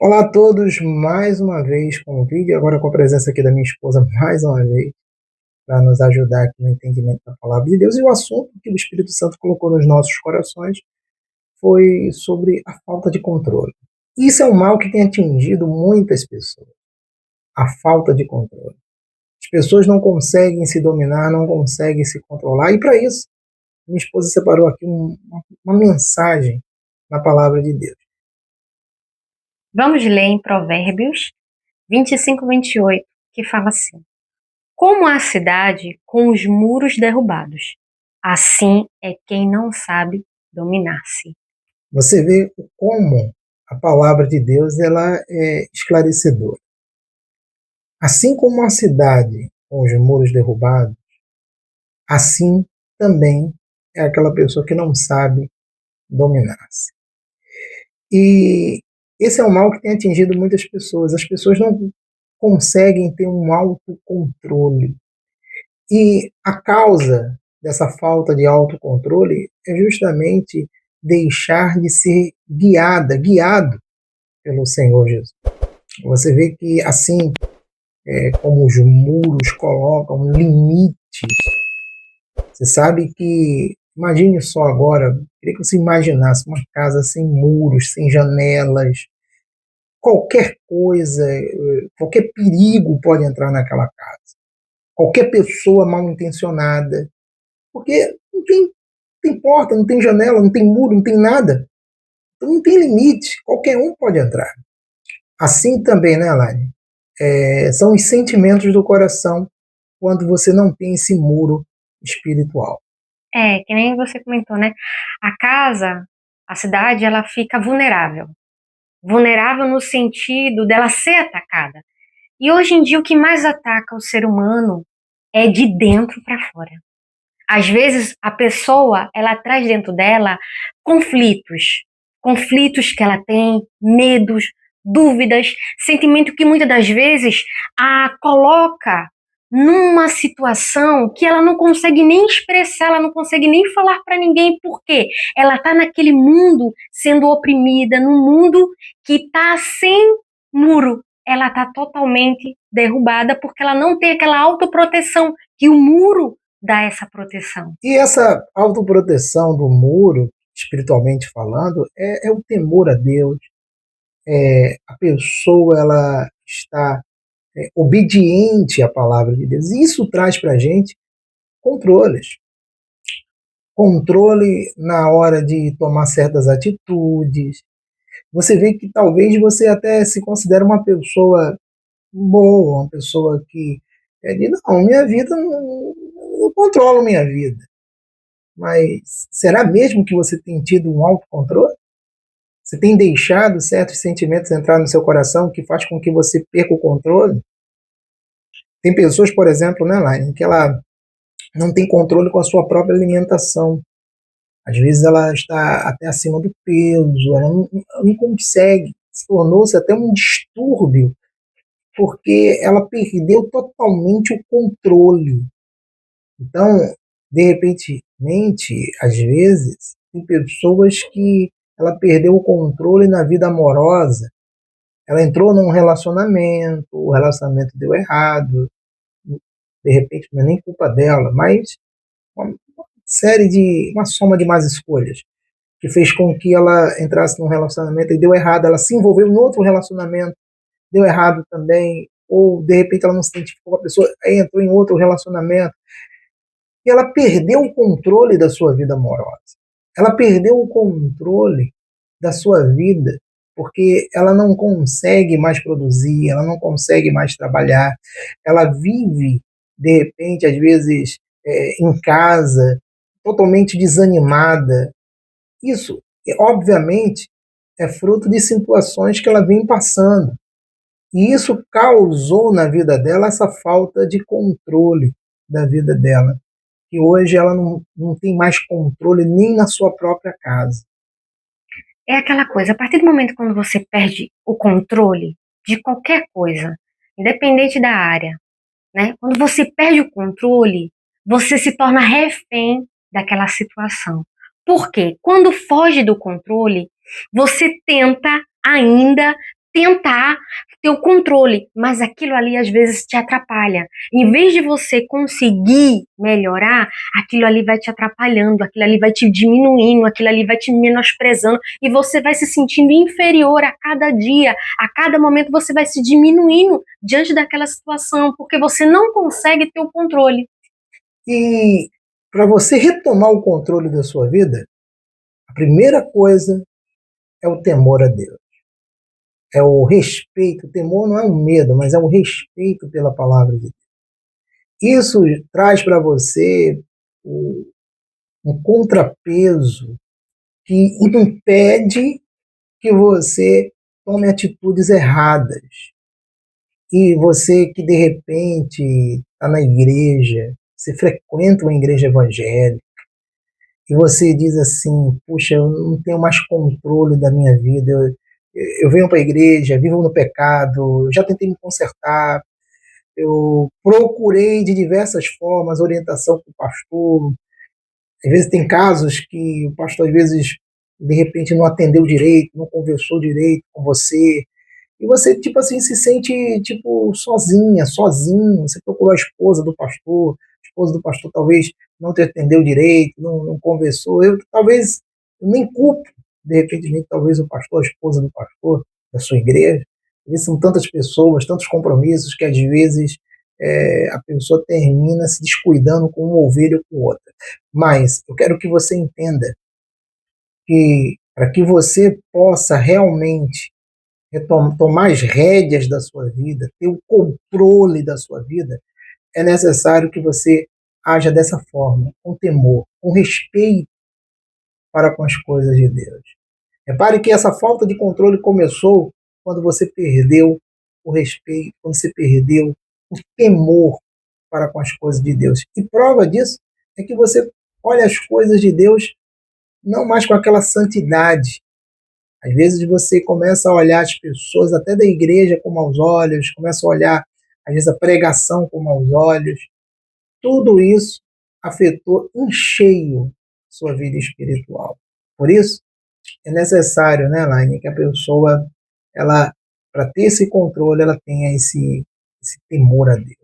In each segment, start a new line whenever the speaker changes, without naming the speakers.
Olá a todos, mais uma vez com o vídeo, agora com a presença aqui da minha esposa, mais uma vez, para nos ajudar aqui no entendimento da palavra de Deus. E o assunto que o Espírito Santo colocou nos nossos corações foi sobre a falta de controle. Isso é um mal que tem atingido muitas pessoas, a falta de controle. As pessoas não conseguem se dominar, não conseguem se controlar, e para isso, minha esposa separou aqui uma mensagem na palavra de Deus.
Vamos ler em Provérbios 25, 28, que fala assim: Como a cidade com os muros derrubados, assim é quem não sabe dominar-se.
Você vê como a palavra de Deus ela é esclarecedora. Assim como a cidade com os muros derrubados, assim também é aquela pessoa que não sabe dominar-se. E esse é um mal que tem atingido muitas pessoas. As pessoas não conseguem ter um autocontrole. E a causa dessa falta de autocontrole é justamente deixar de ser guiado pelo Senhor Jesus. Você vê que assim como os muros colocam limites. Você sabe que, imagine só agora, queria que você imaginasse uma casa sem muros, sem janelas, qualquer coisa, qualquer perigo pode entrar naquela casa. Qualquer pessoa mal intencionada, porque não tem porta, não tem janela, não tem muro, não tem nada. Então não tem limite, qualquer um pode entrar. Assim também, né, Lani? São os sentimentos do coração quando você não tem esse muro espiritual.
Que nem você comentou, né? A casa, a cidade, ela fica vulnerável. Vulnerável no sentido dela ser atacada. E hoje em dia o que mais ataca o ser humano é de dentro para fora. Às vezes a pessoa, ela traz dentro dela conflitos, conflitos que ela tem, medos, dúvidas, sentimento que muitas das vezes a coloca numa situação que ela não consegue nem expressar, ela não consegue nem falar para ninguém porque ela está naquele mundo sendo oprimida, num mundo que está sem muro, ela está totalmente derrubada porque ela não tem aquela autoproteção que o muro dá essa proteção.
E essa autoproteção do muro, espiritualmente falando, é o temor a Deus. A pessoa ela está obediente à palavra de Deus. E isso traz para a gente controles. Controle na hora de tomar certas atitudes. Você vê que talvez você até se considere uma pessoa boa, uma pessoa que diz, não, minha vida, eu controlo minha vida. Mas será mesmo que você tem tido um autocontrole? Você tem deixado certos sentimentos entrar no seu coração que faz com que você perca o controle? Tem pessoas, por exemplo, né, Laine, que ela não tem controle com a sua própria alimentação. Às vezes ela está até acima do peso, ela não consegue, se tornou-se até um distúrbio, porque ela perdeu totalmente o controle. Então, de repente, às vezes, tem pessoas que ela perdeu o controle na vida amorosa. Ela entrou num relacionamento, o relacionamento deu errado, de repente não é nem culpa dela, mas uma uma soma de más escolhas que fez com que ela entrasse num relacionamento e deu errado, ela se envolveu em outro relacionamento, deu errado também, ou de repente ela não se identificou com a pessoa, aí entrou em outro relacionamento, e ela perdeu o controle da sua vida amorosa. Ela perdeu o controle da sua vida porque ela não consegue mais produzir, ela não consegue mais trabalhar, ela vive, de repente, às vezes, em casa, totalmente desanimada. Isso, obviamente, é fruto de situações que ela vem passando. E isso causou na vida dela essa falta de controle da vida dela, que hoje ela não tem mais controle nem na sua própria casa.
É aquela coisa, a partir do momento quando você perde o controle de qualquer coisa, independente da área, né? Quando você perde o controle, você se torna refém daquela situação. Por quê? Quando foge do controle, você tenta ainda tentar ter o controle, mas aquilo ali às vezes te atrapalha. Em vez de você conseguir melhorar, aquilo ali vai te atrapalhando, aquilo ali vai te diminuindo, aquilo ali vai te menosprezando e você vai se sentindo inferior a cada dia, a cada momento você vai se diminuindo diante daquela situação, porque você não consegue ter o controle.
E para você retomar o controle da sua vida, a primeira coisa é o temor a Deus. É o respeito. O temor não é um medo, mas é um respeito pela palavra de Deus. Isso traz para você um contrapeso que impede que você tome atitudes erradas. E você que de repente está na igreja, você frequenta uma igreja evangélica, e você diz assim: puxa, eu não tenho mais controle da minha vida, eu venho para a igreja, vivo no pecado, eu já tentei me consertar, eu procurei de diversas formas orientação com o pastor. Às vezes tem casos que o pastor, às vezes, de repente não atendeu direito, não conversou direito com você, e você, tipo assim, se sente, tipo, sozinha, sozinho. Você procurou a esposa do pastor talvez não te atendeu direito, não conversou. Eu, talvez, eu nem culpo, de repente, nem talvez o pastor, a esposa do pastor, da sua igreja. Às vezes são tantas pessoas, tantos compromissos, que às vezes a pessoa termina se descuidando com uma ovelha ou com outra. Mas eu quero que você entenda que, para que você possa realmente tomar as rédeas da sua vida, ter o controle da sua vida, é necessário que você haja dessa forma, com temor, com respeito para com as coisas de Deus. Repare que essa falta de controle começou quando você perdeu o respeito, quando você perdeu o temor para com as coisas de Deus. E prova disso é que você olha as coisas de Deus não mais com aquela santidade. Às vezes você começa a olhar as pessoas, até da igreja, com maus olhos, começa a olhar, às vezes, a pregação com maus olhos. Tudo isso afetou em cheio sua vida espiritual. Por isso, é necessário, né, Laine, que a pessoa, ela, para ter esse controle, ela tenha esse temor a Deus.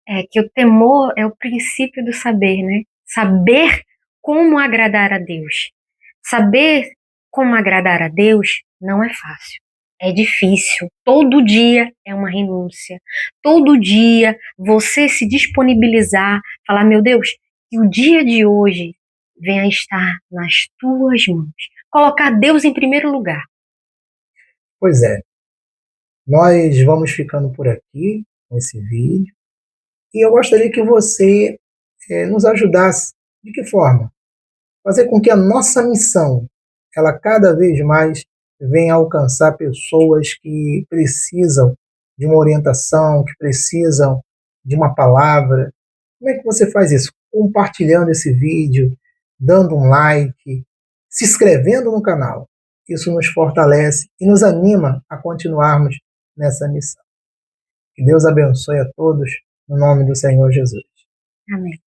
É que o temor é o princípio do saber, né? Saber como agradar a Deus. Saber como agradar a Deus não é fácil. É difícil. Todo dia é uma renúncia. Todo dia você se disponibilizar, falar: meu Deus, que o dia de hoje venha a estar nas tuas mãos. Colocar Deus em primeiro lugar.
Pois é, nós vamos ficando por aqui com esse vídeo e eu gostaria que você nos ajudasse. De que forma? Fazer com que a nossa missão, ela cada vez mais venha alcançar pessoas que precisam de uma orientação, que precisam de uma palavra. Como é que você faz isso? Compartilhando esse vídeo, dando um like, se inscrevendo no canal. Isso nos fortalece e nos anima a continuarmos nessa missão. Que Deus abençoe a todos, no nome do Senhor Jesus.
Amém.